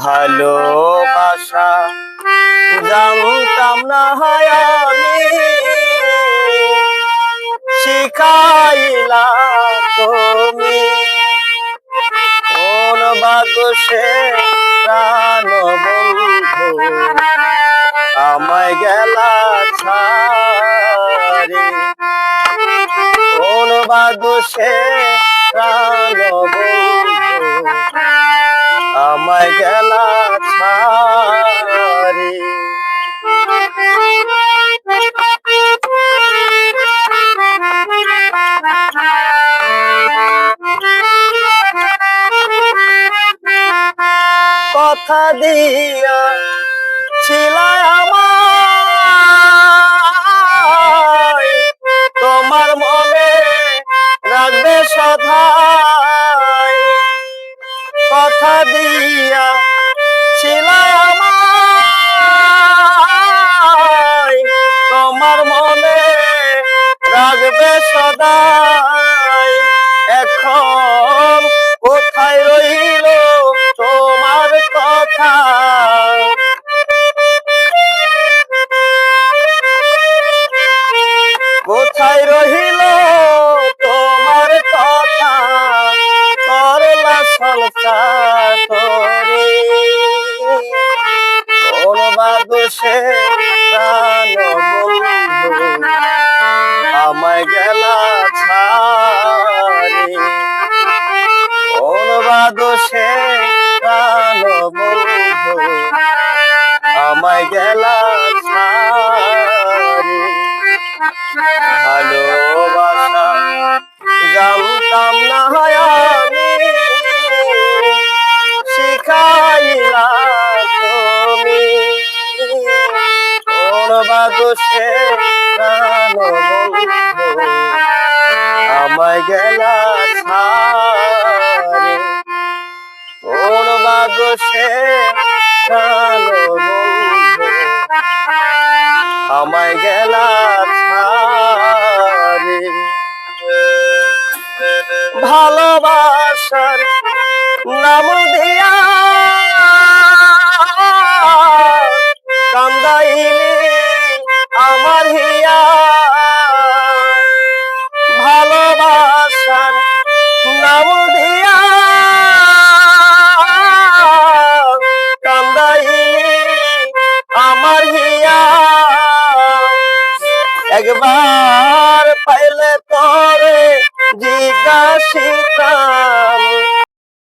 ভালোবাসা জানতাম না আমি, শিখাইলা তুমি কোন বাদশে প্রাণ বন্ধু আমায় গেলা ছাড়ি, কোন বাদশে প্রাণ বন্ধু আমায় গেলা ছাড়ি। কথা দিয়া ছিলা আমায়, তোমার মনে রাখবে সদাই। কথা দিয়া ছিলা আমায়, তোমার মনে রাখবে সদাই। এখন কোথায় রইল তোমার কথা, কোথায় রহিল তোমার কথা, করলা সংসার করে কোন বাদশে প্রাণ বন্ধু আমায় গেলা ছাড়ি, কোন বাদশে প্রাণ বন্ধু আমায় গেলা ছাড়ি। ভালোবাসা জানতাম না আমি, শিখাইলা তুমি কোন বাদশে প্রাণ বন্ধু আমায় গেলা ছাড়ি, কোন বাদশে প্রাণ বন্ধু আমায় গেলা ছাড়ি। ভালোবাসার